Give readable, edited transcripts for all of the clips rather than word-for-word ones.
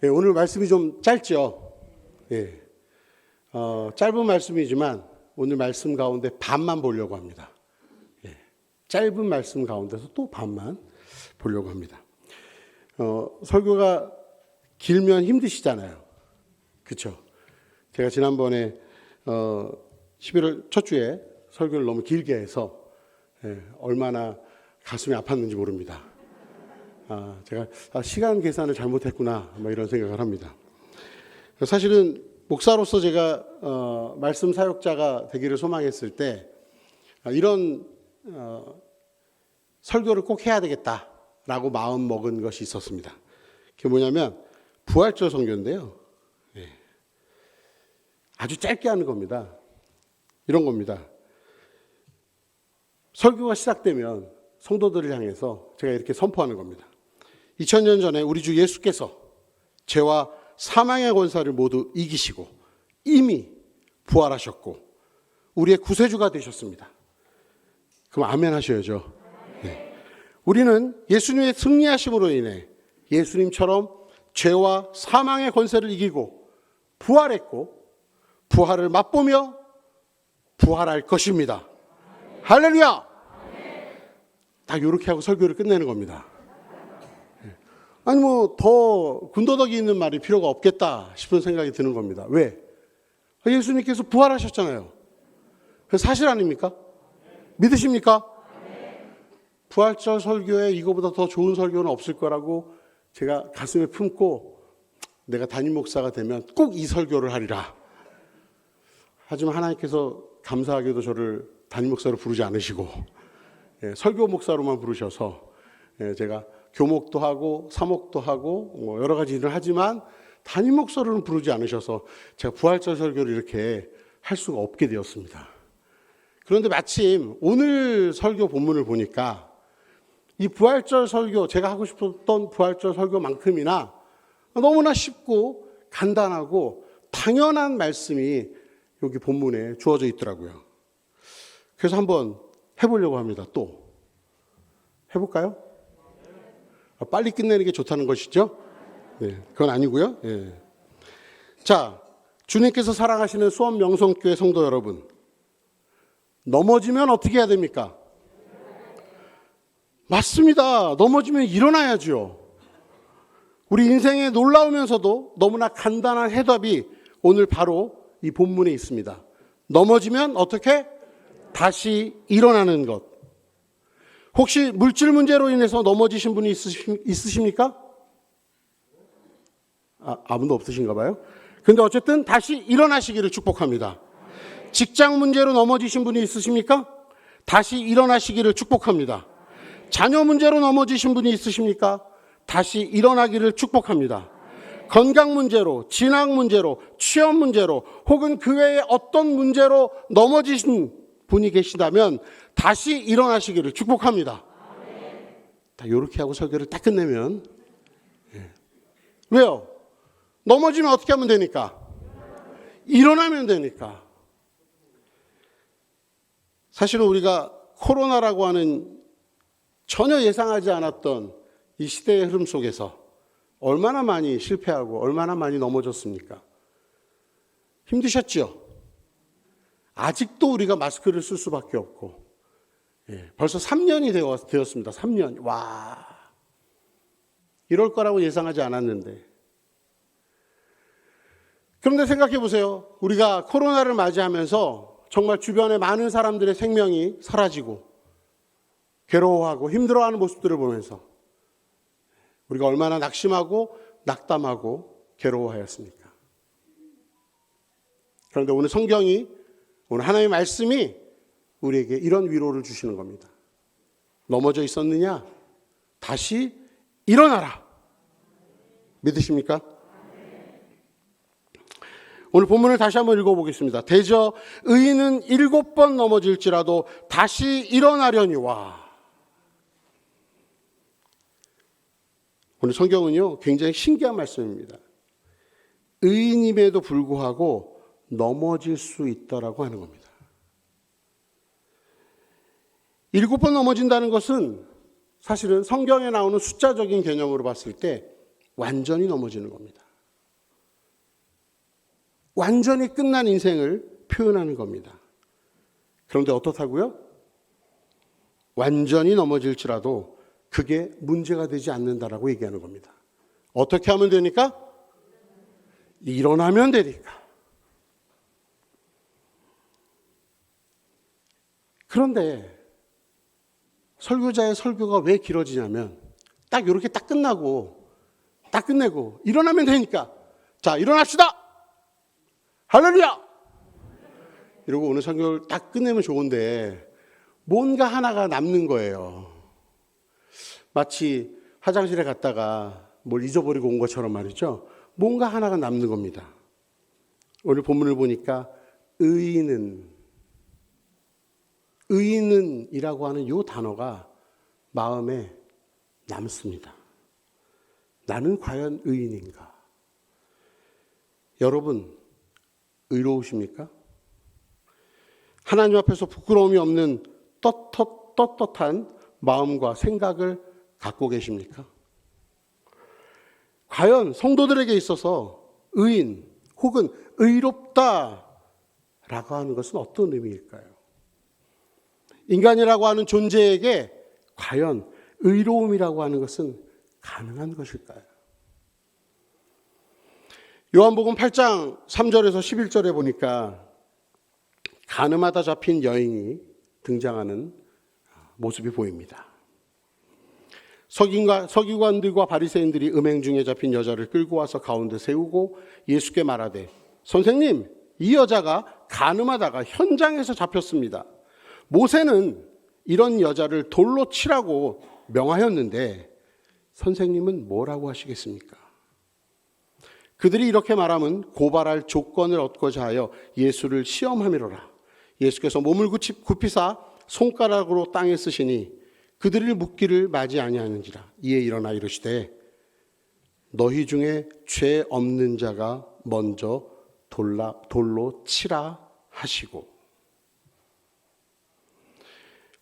예, 오늘 말씀이 좀 짧죠. 예, 짧은 말씀이지만 오늘 말씀 가운데 반만 보려고 합니다. 예, 짧은 말씀 가운데서 또 반만 보려고 합니다. 설교가 길면 힘드시잖아요. 그렇죠? 제가 지난번에 11월 첫 주에 설교를 너무 길게 해서 얼마나 가슴이 아팠는지 모릅니다. 제가 시간 계산을 잘못했구나 이런 생각을 합니다. 사실은 목사로서 제가 말씀 사역자가 되기를 소망했을 때 이런 설교를 꼭 해야 되겠다라고 마음 먹은 것이 있었습니다. 그게 뭐냐면 부활절 선교인데요. 아주 짧게 하는 겁니다. 이런 겁니다. 설교가 시작되면 성도들을 향해서 제가 이렇게 선포하는 겁니다. 2000년 전에 우리 주 예수께서 죄와 사망의 권세를 모두 이기시고 이미 부활하셨고 우리의 구세주가 되셨습니다. 그럼 아멘 하셔야죠. 네. 우리는 예수님의 승리하심으로 인해 예수님처럼 죄와 사망의 권세를 이기고 부활했고 부활을 맛보며 부활할 것입니다. 할렐루야! 딱 이렇게 하고 설교를 끝내는 겁니다. 아니 더 군더더기 있는 말이 필요가 없겠다 싶은 생각이 드는 겁니다. 왜? 예수님께서 부활하셨잖아요. 사실 아닙니까? 믿으십니까? 부활절 설교에 이거보다 더 좋은 설교는 없을 거라고 제가 가슴에 품고 내가 담임 목사가 되면 꼭 이 설교를 하리라. 하지만 하나님께서 감사하게도 저를 담임 목사로 부르지 않으시고 설교 목사로만 부르셔서 제가 교목도 하고 사목도 하고 여러 가지 일을 하지만 담임 목사로는 부르지 않으셔서 제가 부활절 설교를 이렇게 할 수가 없게 되었습니다. 그런데 마침 오늘 설교 본문을 보니까 이 부활절 설교, 제가 하고 싶었던 부활절 설교만큼이나 너무나 쉽고 간단하고 당연한 말씀이 여기 본문에 주어져 있더라고요. 그래서 한번 해보려고 합니다. 또 해볼까요? 빨리 끝내는 게 좋다는 것이죠? 네, 그건 아니고요. 네. 자, 주님께서 사랑하시는 수원 명성교회 성도 여러분, 넘어지면 어떻게 해야 됩니까? 맞습니다. 넘어지면 일어나야죠. 우리 인생에 놀라우면서도 너무나 간단한 해답이 오늘 바로 이 본문에 있습니다. 넘어지면 어떻게? 다시 일어나는 것. 혹시 물질 문제로 인해서 넘어지신 분이 있으십니까? 아무도 없으신가 봐요. 근데 어쨌든 다시 일어나시기를 축복합니다. 직장 문제로 넘어지신 분이 있으십니까? 다시 일어나시기를 축복합니다. 자녀 문제로 넘어지신 분이 있으십니까? 다시 일어나기를 축복합니다. 건강 문제로, 진학 문제로, 취업 문제로 혹은 그 외에 어떤 문제로 넘어지신 분이 계시다면 다시 일어나시기를 축복합니다. 다 이렇게 하고 설교를 딱 끝내면 왜요? 넘어지면 어떻게 하면 되니까? 일어나면 되니까. 사실은 우리가 코로나라고 하는 전혀 예상하지 않았던 이 시대의 흐름 속에서 얼마나 많이 실패하고 얼마나 많이 넘어졌습니까? 힘드셨죠? 아직도 우리가 마스크를 쓸 수밖에 없고 벌써 3년이 되었습니다. 3년. 와, 이럴 거라고 예상하지 않았는데. 그런데 생각해 보세요. 우리가 코로나를 맞이하면서 정말 주변에 많은 사람들의 생명이 사라지고 괴로워하고 힘들어하는 모습들을 보면서 우리가 얼마나 낙심하고 낙담하고 괴로워하였습니까? 그런데 오늘 성경이, 오늘 하나님의 말씀이 우리에게 이런 위로를 주시는 겁니다. 넘어져 있었느냐? 다시 일어나라. 믿으십니까? 오늘 본문을 다시 한번 읽어보겠습니다. 대저 의인은 7번 넘어질지라도 다시 일어나려니와. 오늘 성경은요, 굉장히 신기한 말씀입니다. 의인임에도 불구하고 넘어질 수 있다라고 하는 겁니다. 7번 넘어진다는 것은 사실은 성경에 나오는 숫자적인 개념으로 봤을 때 완전히 넘어지는 겁니다. 완전히 끝난 인생을 표현하는 겁니다. 그런데 어떻다고요? 완전히 넘어질지라도 그게 문제가 되지 않는다라고 얘기하는 겁니다. 어떻게 하면 되니까? 일어나면 되니까. 그런데 설교자의 설교가 왜 길어지냐면 딱 이렇게 딱 끝내고 일어나면 되니까. 자, 일어납시다. 할렐루야. 이러고 오늘 설교를 딱 끝내면 좋은데 뭔가 하나가 남는 거예요. 마치 화장실에 갔다가 뭘 잊어버리고 온 것처럼 말이죠. 뭔가 하나가 남는 겁니다. 오늘 본문을 보니까 의인은이라고 하는 이 단어가 마음에 남습니다. 나는 과연 의인인가? 여러분, 의로우십니까? 하나님 앞에서 부끄러움이 없는 떳떳한 마음과 생각을 갖고 계십니까? 과연 성도들에게 있어서 의인 혹은 의롭다라고 하는 것은 어떤 의미일까요? 인간이라고 하는 존재에게 과연 의로움이라고 하는 것은 가능한 것일까요? 요한복음 8장 3절에서 11절에 보니까 가늠하다 잡힌 여인이 등장하는 모습이 보입니다. 서기관들과 바리새인들이 음행 중에 잡힌 여자를 끌고 와서 가운데 세우고 예수께 말하되 선생님, 이 여자가 가늠하다가 현장에서 잡혔습니다. 모세는 이런 여자를 돌로 치라고 명하였는데 선생님은 뭐라고 하시겠습니까? 그들이 이렇게 말하면 고발할 조건을 얻고자 하여 예수를 시험함이로라. 예수께서 몸을 굽히사 손가락으로 땅에 쓰시니 그들을 묻기를 맞이 아니하는지라. 이에 일어나 이르시되 너희 중에 죄 없는 자가 먼저 돌로 치라 하시고.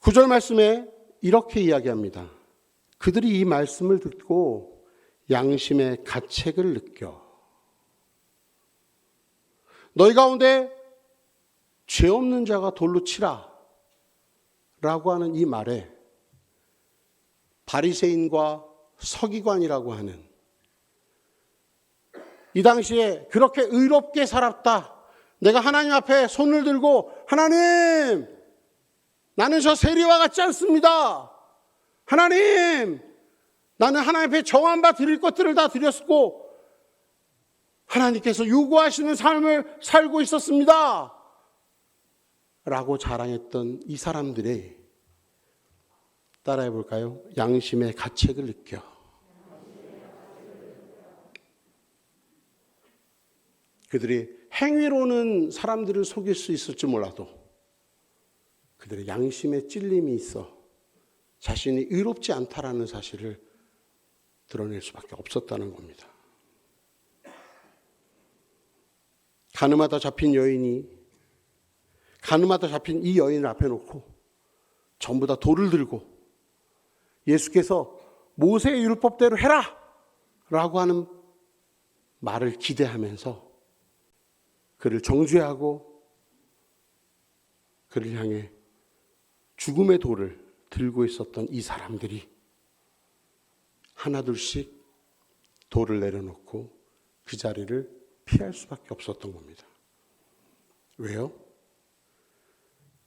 9절 말씀에 이렇게 이야기합니다. 그들이 이 말씀을 듣고 양심의 가책을 느껴 너희 가운데 죄 없는 자가 돌로 치라 라고 하는 이 말에 바리새인과 서기관이라고 하는 이 당시에 그렇게 의롭게 살았다. 내가 하나님 앞에 손을 들고 하나님, 나는 저 세리와 같지 않습니다. 하나님, 나는 하나님 앞에 정한 바 드릴 것들을 다 드렸고 하나님께서 요구하시는 삶을 살고 있었습니다. 라고 자랑했던 이 사람들의 따라해 볼까요? 양심의 가책을 느껴. 그들이 행위로는 사람들을 속일 수 있을지 몰라도 그들의 양심에 찔림이 있어 자신이 의롭지 않다라는 사실을 드러낼 수밖에 없었다는 겁니다. 가늠하다 잡힌 이 여인을 앞에 놓고 전부 다 돌을 들고 예수께서 모세의 율법대로 해라! 라고 하는 말을 기대하면서 그를 정죄하고 그를 향해 죽음의 돌을 들고 있었던 이 사람들이 하나둘씩 돌을 내려놓고 그 자리를 피할 수밖에 없었던 겁니다. 왜요?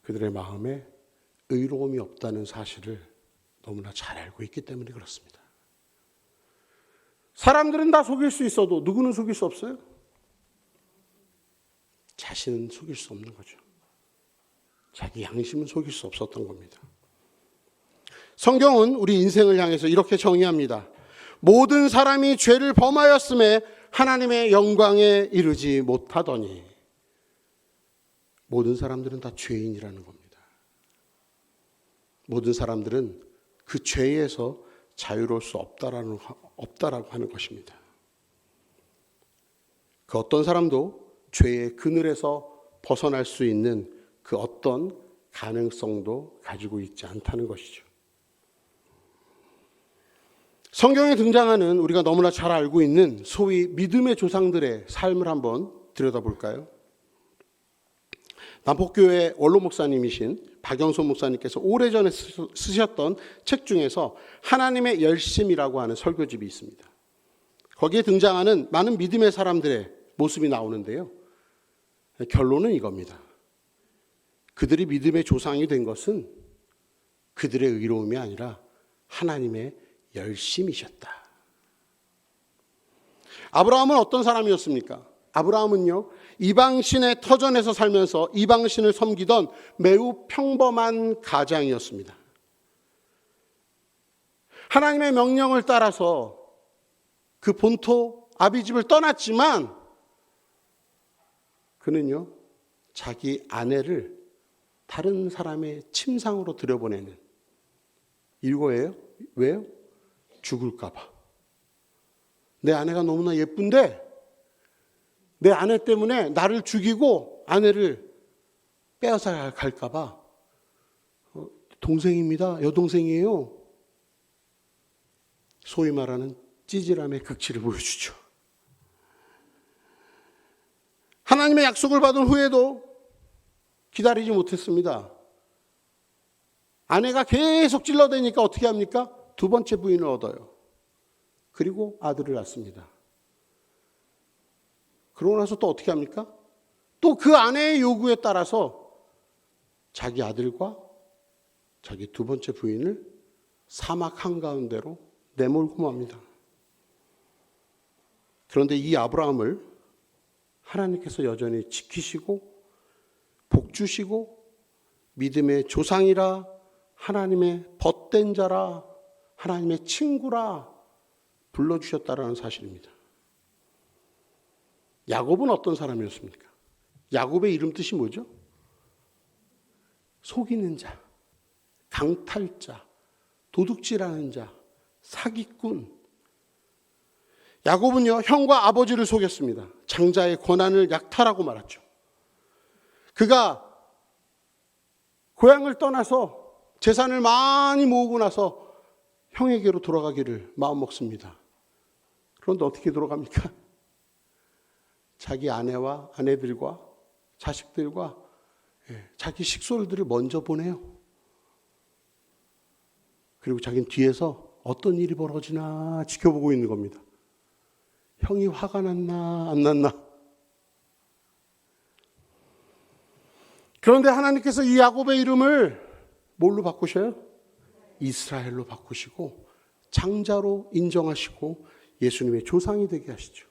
그들의 마음에 의로움이 없다는 사실을 너무나 잘 알고 있기 때문에 그렇습니다. 사람들은 다 속일 수 있어도 누구는 속일 수 없어요? 자신은 속일 수 없는 거죠. 자기 양심은 속일 수 없었던 겁니다. 성경은 우리 인생을 향해서 이렇게 정의합니다. 모든 사람이 죄를 범하였음에 하나님의 영광에 이르지 못하더니. 모든 사람들은 다 죄인이라는 겁니다. 모든 사람들은 그 죄에서 자유로울 수 없다라고 하는 것입니다. 그 어떤 사람도 죄의 그늘에서 벗어날 수 있는 그 어떤 가능성도 가지고 있지 않다는 것이죠. 성경에 등장하는 우리가 너무나 잘 알고 있는 소위 믿음의 조상들의 삶을 한번 들여다볼까요? 남포교회 원로 목사님이신 박영선 목사님께서 오래전에 쓰셨던 책 중에서 하나님의 열심이라고 하는 설교집이 있습니다. 거기에 등장하는 많은 믿음의 사람들의 모습이 나오는데요. 결론은 이겁니다. 그들이 믿음의 조상이 된 것은 그들의 의로움이 아니라 하나님의 열심이셨다. 아브라함은 어떤 사람이었습니까? 아브라함은요, 이방신의 터전에서 살면서 이방신을 섬기던 매우 평범한 가장이었습니다. 하나님의 명령을 따라서 그 본토 아비집을 떠났지만 그는요, 자기 아내를 다른 사람의 침상으로 들여보내는 이거예요. 왜요? 죽을까 봐. 내 아내가 너무나 예쁜데 내 아내 때문에 나를 죽이고 아내를 빼앗아 갈까 봐. 동생입니다. 여동생이에요. 소위 말하는 찌질함의 극치를 보여주죠. 하나님의 약속을 받은 후에도 기다리지 못했습니다. 아내가 계속 찔러대니까 어떻게 합니까? 두 번째 부인을 얻어요. 그리고 아들을 낳습니다. 그러고 나서 또 어떻게 합니까? 또 그 아내의 요구에 따라서 자기 아들과 자기 두 번째 부인을 사막 한가운데로 내몰고 맙니다. 그런데 이 아브라함을 하나님께서 여전히 지키시고 복주시고 믿음의 조상이라, 하나님의 벗된 자라, 하나님의 친구라 불러주셨다라는 사실입니다. 야곱은 어떤 사람이었습니까? 야곱의 이름 뜻이 뭐죠? 속이는 자, 강탈자, 도둑질하는 자, 사기꾼. 야곱은요, 형과 아버지를 속였습니다. 장자의 권한을 약탈하고 말았죠. 그가 고향을 떠나서 재산을 많이 모으고 나서 형에게로 돌아가기를 마음먹습니다. 그런데 어떻게 돌아갑니까? 자기 아내와 아내들과 자식들과 자기 식솔들을 먼저 보내요. 그리고 자기는 뒤에서 어떤 일이 벌어지나 지켜보고 있는 겁니다. 형이 화가 났나 안 났나. 그런데 하나님께서 이 야곱의 이름을 뭘로 바꾸셔요? 이스라엘로 바꾸시고 장자로 인정하시고 예수님의 조상이 되게 하시죠.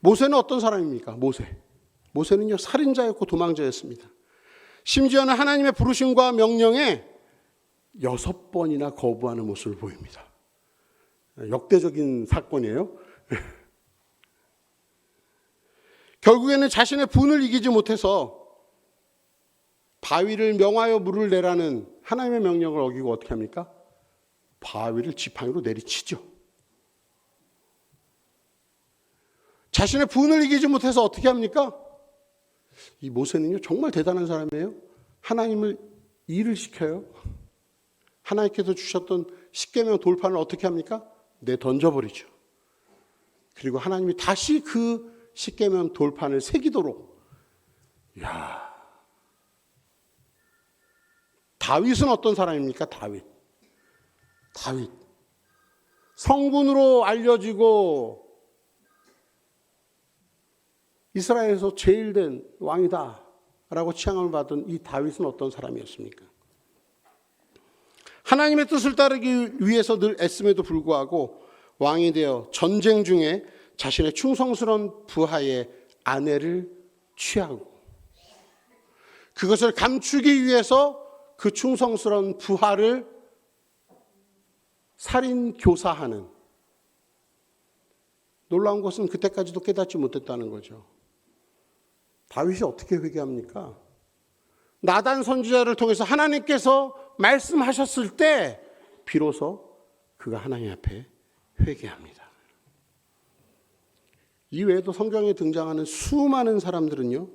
모세는 어떤 사람입니까? 모세는요, 살인자였고 도망자였습니다. 심지어는 하나님의 부르심과 명령에 6번이나 거부하는 모습을 보입니다. 역대적인 사건이에요. 결국에는 자신의 분을 이기지 못해서 바위를 명하여 물을 내라는 하나님의 명령을 어기고 어떻게 합니까? 바위를 지팡이로 내리치죠. 자신의 분을 이기지 못해서 어떻게 합니까? 이 모세는요, 정말 대단한 사람이에요. 하나님을 일을 시켜요. 하나님께서 주셨던 십계명 돌판을 어떻게 합니까? 던져버리죠. 그리고 하나님이 다시 그 십계명 돌판을 새기도록. 이야. 다윗은 어떤 사람입니까? 다윗. 성군으로 알려지고 이스라엘에서 제일 된 왕이다 라고 칭함을 받은 이 다윗은 어떤 사람이었습니까? 하나님의 뜻을 따르기 위해서 늘 애씀에도 불구하고 왕이 되어 전쟁 중에 자신의 충성스러운 부하의 아내를 취하고 그것을 감추기 위해서 그 충성스러운 부하를 살인 교사하는, 놀라운 것은 그때까지도 깨닫지 못했다는 거죠. 다윗이 어떻게 회개합니까? 나단 선지자를 통해서 하나님께서 말씀하셨을 때 비로소 그가 하나님 앞에 회개합니다. 이 외에도 성경에 등장하는 수많은 사람들은요,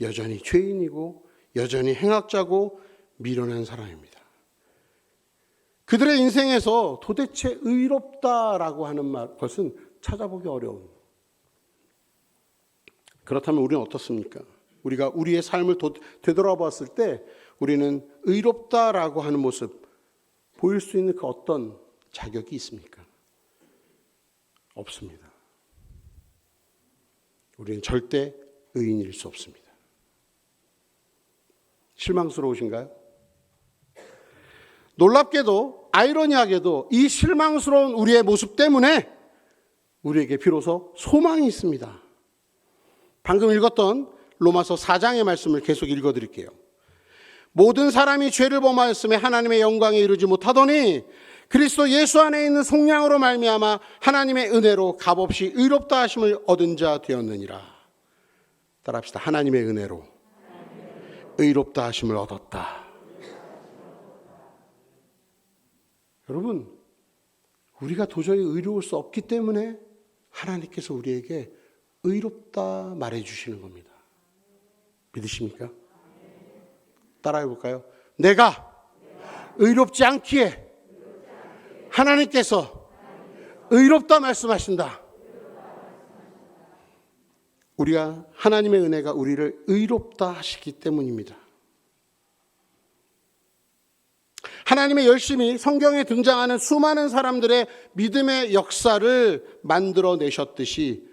여전히 죄인이고 여전히 행악자고 미련한 사람입니다. 그들의 인생에서 도대체 의롭다라고 하는 것은 찾아보기 어려운. 그렇다면 우리는 어떻습니까? 우리가 우리의 삶을 되돌아봤을 때 우리는 의롭다라고 하는 모습 보일 수 있는 그 어떤 자격이 있습니까? 없습니다. 우리는 절대 의인일 수 없습니다. 실망스러우신가요? 놀랍게도 아이러니하게도 이 실망스러운 우리의 모습 때문에 우리에게 비로소 소망이 있습니다. 방금 읽었던 로마서 4장의 말씀을 계속 읽어드릴게요. 모든 사람이 죄를 범하였음에 하나님의 영광에 이르지 못하더니 그리스도 예수 안에 있는 속량으로 말미암아 하나님의 은혜로 값없이 의롭다 하심을 얻은 자 되었느니라. 따라합시다. 하나님의 은혜로 의롭다 하심을 얻었다. 여러분, 우리가 도저히 의로울 수 없기 때문에 하나님께서 우리에게 의롭다 말해주시는 겁니다. 믿으십니까? 따라해 볼까요? 내가 의롭지 않기에 하나님께서 의롭다 말씀하신다. 우리가 하나님의 은혜가 우리를 의롭다 하시기 때문입니다. 하나님의 열심히 성경에 등장하는 수많은 사람들의 믿음의 역사를 만들어내셨듯이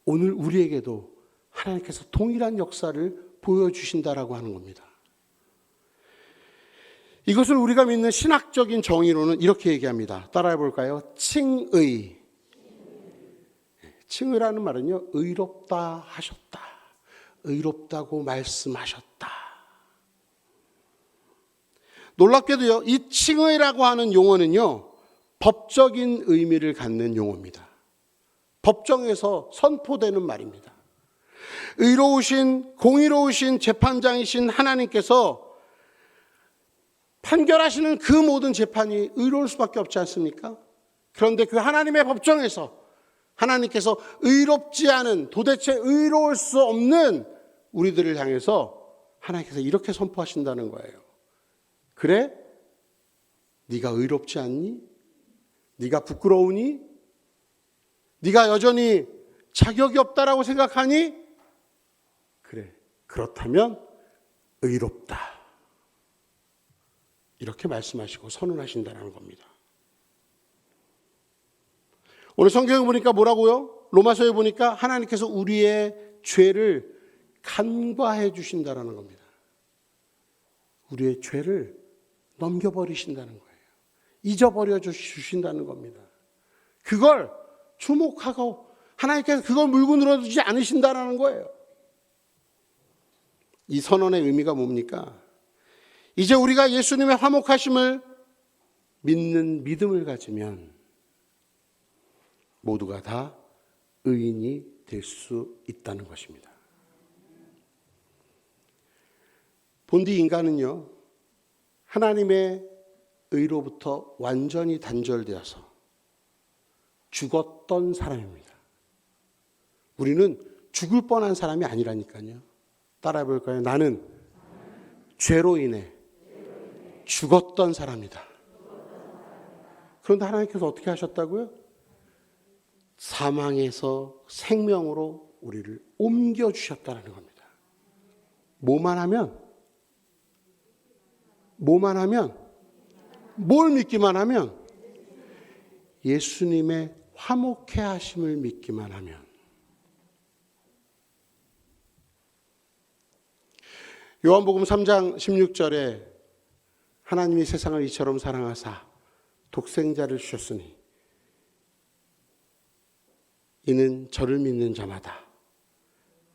오늘 우리에게도 하나님께서 동일한 역사를 보여주신다라고 하는 겁니다. 이것을 우리가 믿는 신학적인 정의로는 이렇게 얘기합니다. 따라해 볼까요? 칭의. 칭의라는 말은요, 의롭다 하셨다. 의롭다고 말씀하셨다. 놀랍게도요, 이 칭의라고 하는 용어는요, 법적인 의미를 갖는 용어입니다. 법정에서 선포되는 말입니다. 의로우신, 공의로우신 재판장이신 하나님께서 판결하시는 그 모든 재판이 의로울 수밖에 없지 않습니까? 그런데 그 하나님의 법정에서 하나님께서 의롭지 않은, 도대체 의로울 수 없는 우리들을 향해서 하나님께서 이렇게 선포하신다는 거예요. 그래? 네가 의롭지 않니? 네가 부끄러우니? 네가 여전히 자격이 없다라고 생각하니? 그래. 그렇다면 의롭다. 이렇게 말씀하시고 선언하신다는 겁니다. 오늘 성경에 보니까 뭐라고요? 로마서에 보니까 하나님께서 우리의 죄를 간과해 주신다는 겁니다. 우리의 죄를 넘겨버리신다는 거예요. 잊어버려 주신다는 겁니다. 그걸 주목하고 하나님께서 그걸 물고 늘어두지 않으신다는 거예요. 이 선언의 의미가 뭡니까? 이제 우리가 예수님의 화목하심을 믿는 믿음을 가지면 모두가 다 의인이 될 수 있다는 것입니다. 본디 인간은요, 하나님의 의로부터 완전히 단절되어서 죽었던 사람입니다. 우리는 죽을 뻔한 사람이 아니라니까요. 따라해 볼까요? 나는 죄로 인해 죽었던 사람이다. 그런데 하나님께서 어떻게 하셨다고요? 사망에서 생명으로 우리를 옮겨주셨다는 겁니다. 뭐만 하면, 뭘 믿기만 하면, 예수님의 화목해 하심을 믿기만 하면. 요한복음 3장 16절에 하나님이 세상을 이처럼 사랑하사 독생자를 주셨으니 이는 저를 믿는 자마다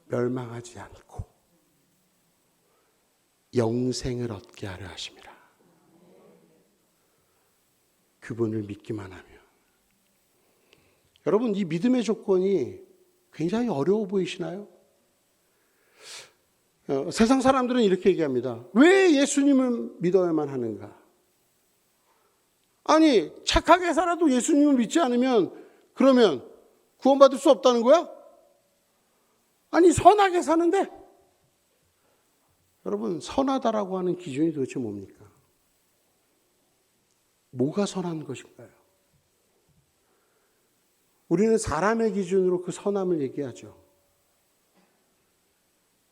멸망하지 않고 영생을 얻게 하려 하심이라. 그분을 믿기만 하면. 여러분, 이 믿음의 조건이 굉장히 어려워 보이시나요? 세상 사람들은 이렇게 얘기합니다. 왜 예수님을 믿어야만 하는가? 아니, 착하게 살아도 예수님을 믿지 않으면 그러면 구원받을 수 없다는 거야? 아니, 선하게 사는데? 여러분, 선하다라고 하는 기준이 도대체 뭡니까? 뭐가 선한 것인가요? 우리는 사람의 기준으로 그 선함을 얘기하죠.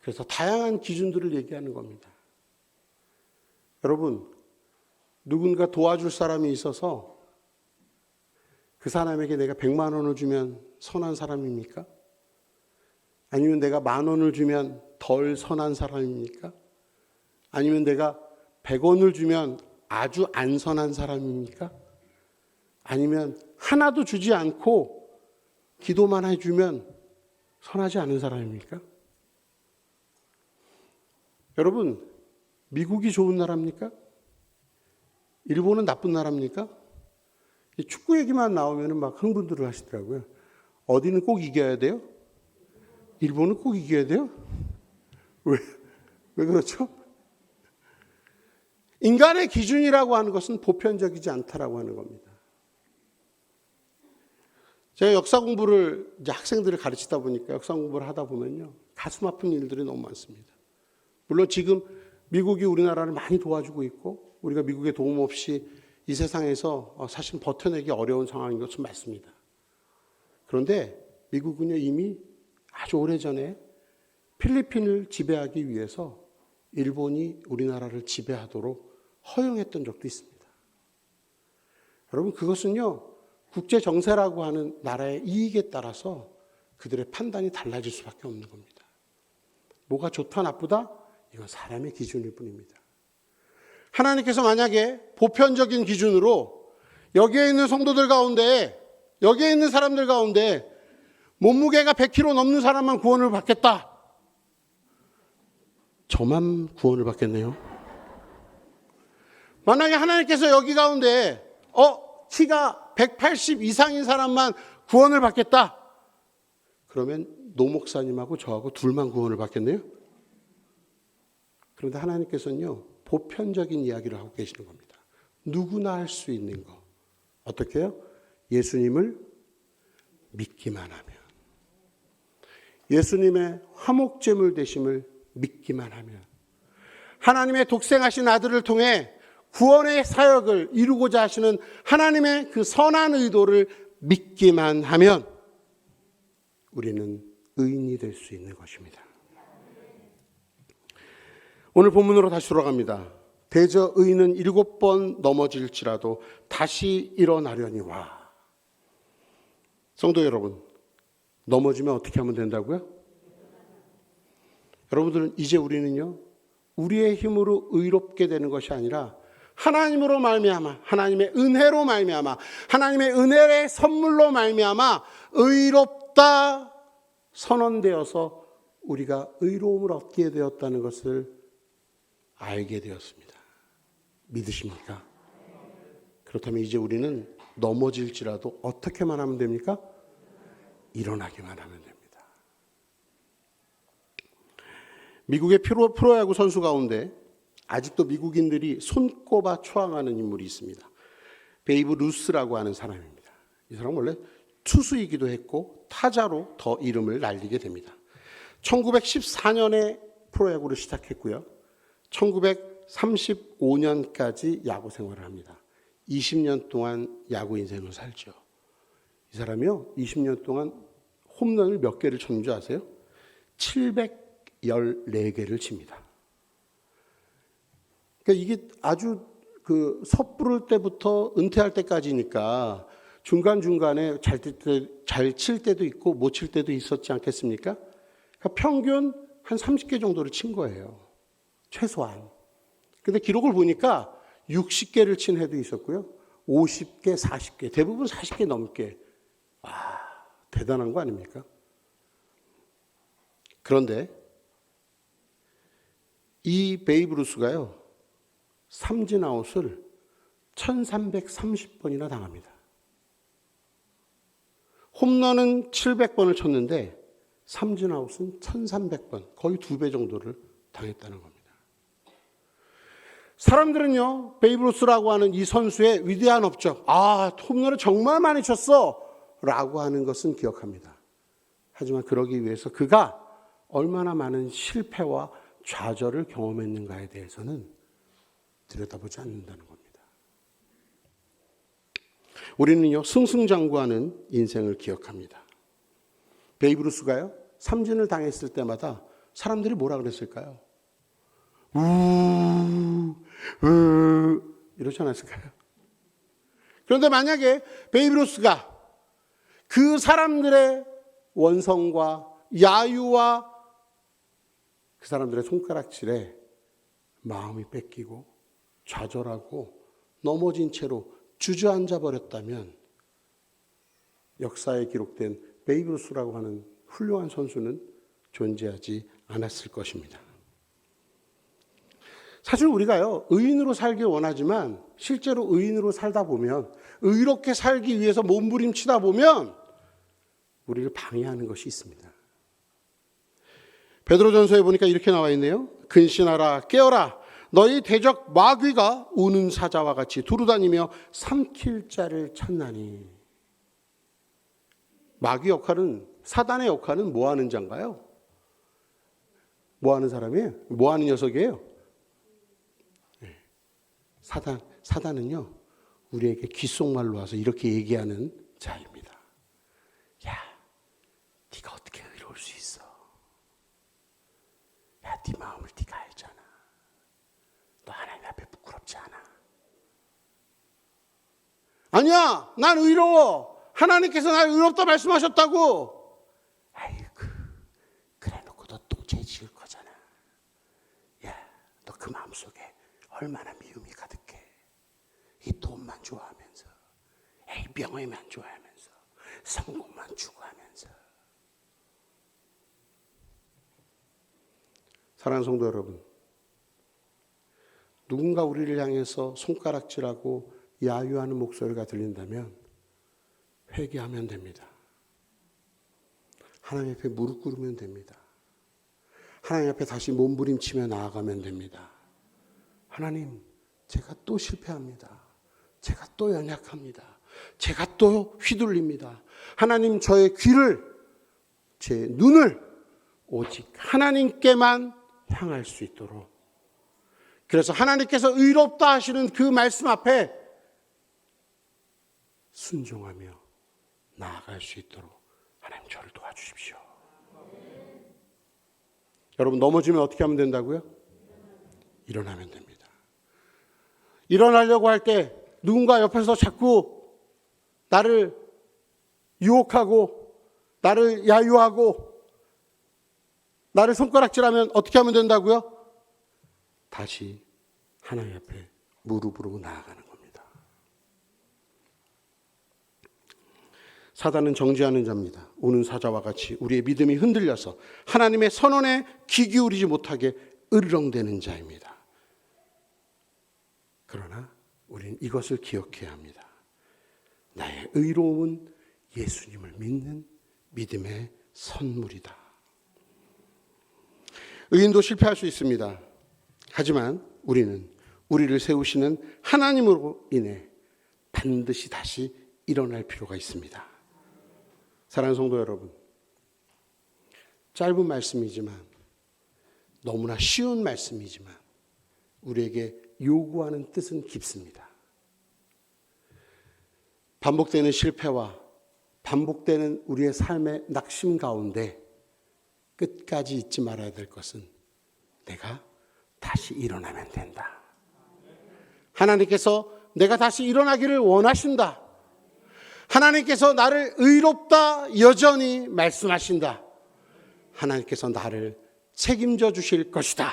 그래서 다양한 기준들을 얘기하는 겁니다. 여러분, 누군가 도와줄 사람이 있어서 그 사람에게 내가 100만 원을 주면 선한 사람입니까? 아니면 내가 10,000원을 주면 덜 선한 사람입니까? 아니면 내가 100원을 주면 아주 안 선한 사람입니까? 아니면 하나도 주지 않고 기도만 해주면 선하지 않은 사람입니까? 여러분, 미국이 좋은 나라입니까? 일본은 나쁜 나라입니까? 축구 얘기만 나오면 막 흥분들을 하시더라고요. 어디는 꼭 이겨야 돼요? 일본은 꼭 이겨야 돼요? 왜 그렇죠? 인간의 기준이라고 하는 것은 보편적이지 않다라고 하는 겁니다. 제가 역사 공부를 이제 학생들을 가르치다 보니까 역사 공부를 하다 보면요, 가슴 아픈 일들이 너무 많습니다. 물론 지금 미국이 우리나라를 많이 도와주고 있고 우리가 미국의 도움 없이 이 세상에서 사실 버텨내기 어려운 상황인 것은 맞습니다. 그런데 미국은요, 이미 아주 오래전에 필리핀을 지배하기 위해서 일본이 우리나라를 지배하도록 허용했던 적도 있습니다. 여러분, 그것은요, 국제 정세라고 하는 나라의 이익에 따라서 그들의 판단이 달라질 수밖에 없는 겁니다. 뭐가 좋다 나쁘다? 이건 사람의 기준일 뿐입니다. 하나님께서 만약에 보편적인 기준으로 여기에 있는 성도들 가운데, 여기에 있는 사람들 가운데 몸무게가 100kg 넘는 사람만 구원을 받겠다. 저만 구원을 받겠네요. 만약에 하나님께서 여기 가운데 키가 180 이상인 사람만 구원을 받겠다. 그러면 노 목사님하고 저하고 둘만 구원을 받겠네요. 그런데 하나님께서는요, 보편적인 이야기를 하고 계시는 겁니다. 누구나 할 수 있는 거. 어떻게 해요? 예수님을 믿기만 하면. 예수님의 화목제물 되심을 믿기만 하면. 하나님의 독생하신 아들을 통해 구원의 사역을 이루고자 하시는 하나님의 그 선한 의도를 믿기만 하면 우리는 의인이 될 수 있는 것입니다. 오늘 본문으로 다시 돌아갑니다. 대저 의인은 7번 넘어질지라도 다시 일어나려니와. 성도 여러분, 넘어지면 어떻게 하면 된다고요? 여러분들은 이제 우리는요, 우리의 힘으로 의롭게 되는 것이 아니라 하나님으로 말미암아, 하나님의 은혜로 말미암아, 하나님의 은혜의 선물로 말미암아 의롭다 선언되어서 우리가 의로움을 얻게 되었다는 것을 알게 되었습니다. 믿으십니까? 그렇다면 이제 우리는 넘어질지라도 어떻게만 하면 됩니까? 일어나기만 하면 됩니다. 미국의 프로야구 선수 가운데 아직도 미국인들이 손꼽아 초항하는 인물이 있습니다. 베이브 루스라고 하는 사람입니다. 이 사람은 원래 투수이기도 했고 타자로 더 이름을 날리게 됩니다. 1914년에 프로야구를 시작했고요. 1935년까지 야구 생활을 합니다. 20년 동안 야구 인생을 살죠. 이 사람이요, 20년 동안 홈런을 몇 개를 쳤는 줄 아세요? 714개를 칩니다. 그러니까 이게 아주 섣부를 때부터 은퇴할 때까지니까 중간중간에 잘 칠 때도 있고 못 칠 때도 있었지 않겠습니까? 그러니까 평균 한 30개 정도를 친 거예요. 최소한. 근데 기록을 보니까 60개를 친 해도 있었고요. 50개, 40개, 대부분 40개 넘게. 와, 대단한 거 아닙니까? 그런데 이 베이브 루스가요, 삼진아웃을 1330번이나 당합니다. 홈런은 700번을 쳤는데 삼진아웃은 1300번, 거의 2배 정도를 당했다는 겁니다. 사람들은요, 베이브 루스라고 하는 이 선수의 위대한 업적, 홈런을 정말 많이 쳤어 라고 하는 것은 기억합니다. 하지만 그러기 위해서 그가 얼마나 많은 실패와 좌절을 경험했는가에 대해서는 들여다보지 않는다는 겁니다. 우리는요, 승승장구하는 인생을 기억합니다. 베이브 루스가요, 삼진을 당했을 때마다 사람들이 뭐라 그랬을까요? 이러지 않았을까요? 그런데 만약에 베이브루스가 그 사람들의 원성과 야유와 그 사람들의 손가락질에 마음이 뺏기고 좌절하고 넘어진 채로 주저앉아 버렸다면 역사에 기록된 베이브루스라고 하는 훌륭한 선수는 존재하지 않았을 것입니다. 사실 우리가요, 의인으로 살길 원하지만 실제로 의인으로 살다 보면, 의롭게 살기 위해서 몸부림치다 보면 우리를 방해하는 것이 있습니다. 베드로전서에 보니까 이렇게 나와 있네요. 근신하라, 깨어라. 너희 대적 마귀가 우는 사자와 같이 두루다니며 삼킬 자를 찾나니. 마귀 역할은, 사단의 역할은 뭐 하는 자인가요? 뭐 하는 사람이에요? 뭐 하는 녀석이에요? 사단은요, 우리에게 귓속말로 와서 이렇게 얘기하는 자입니다. 야, 네가 어떻게 의로울 수 있어? 야, 네 마음을 네가 알잖아. 너 하나님 앞에 부끄럽지 않아? 아니야, 난 의로워. 하나님께서 날 의롭다 말씀하셨다고. 아이고, 그래 놓고 너 또 죄 지을 거잖아. 야, 너 그 마음속에 얼마나 미움이 가득해. 이 돈만 좋아하면서, 이 명예만 좋아하면서, 성공만 추구하면서. 사랑하는 성도 여러분, 누군가 우리를 향해서 손가락질하고 야유하는 목소리가 들린다면 회개하면 됩니다. 하나님 앞에 무릎 꿇으면 됩니다. 하나님 앞에 다시 몸부림치며 나아가면 됩니다. 하나님, 제가 또 실패합니다. 제가 또 연약합니다. 제가 또 휘둘립니다. 하나님, 저의 귀를, 제 눈을 오직 하나님께만 향할 수 있도록, 그래서 하나님께서 의롭다 하시는 그 말씀 앞에 순종하며 나아갈 수 있도록 하나님 저를 도와주십시오. 여러분, 넘어지면 어떻게 하면 된다고요? 일어나면 됩니다. 일어나려고 할 때 누군가 옆에서 자꾸 나를 유혹하고 나를 야유하고 나를 손가락질하면 어떻게 하면 된다고요? 다시 하나님 앞에 무릎으로 나아가는 겁니다. 사단은 정죄하는 자입니다. 우는 사자와 같이 우리의 믿음이 흔들려서 하나님의 선언에 귀 기울이지 못하게 으르렁대는 자입니다. 그러나 우리는 이것을 기억해야 합니다. 나의 의로움은 예수님을 믿는 믿음의 선물이다. 의인도 실패할 수 있습니다. 하지만 우리는 우리를 세우시는 하나님으로 인해 반드시 다시 일어날 필요가 있습니다. 사랑하는 성도 여러분, 짧은 말씀이지만, 너무나 쉬운 말씀이지만 우리에게 요구하는 뜻은 깊습니다. 반복되는 실패와 반복되는 우리의 삶의 낙심 가운데 끝까지 잊지 말아야 될 것은 내가 다시 일어나면 된다. 하나님께서 내가 다시 일어나기를 원하신다. 하나님께서 나를 의롭다 여전히 말씀하신다. 하나님께서 나를 책임져 주실 것이다.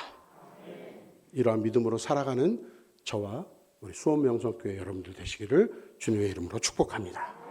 이러한 믿음으로 살아가는 저와 우리 수원명성교회 여러분들 되시기를 주님의 이름으로 축복합니다.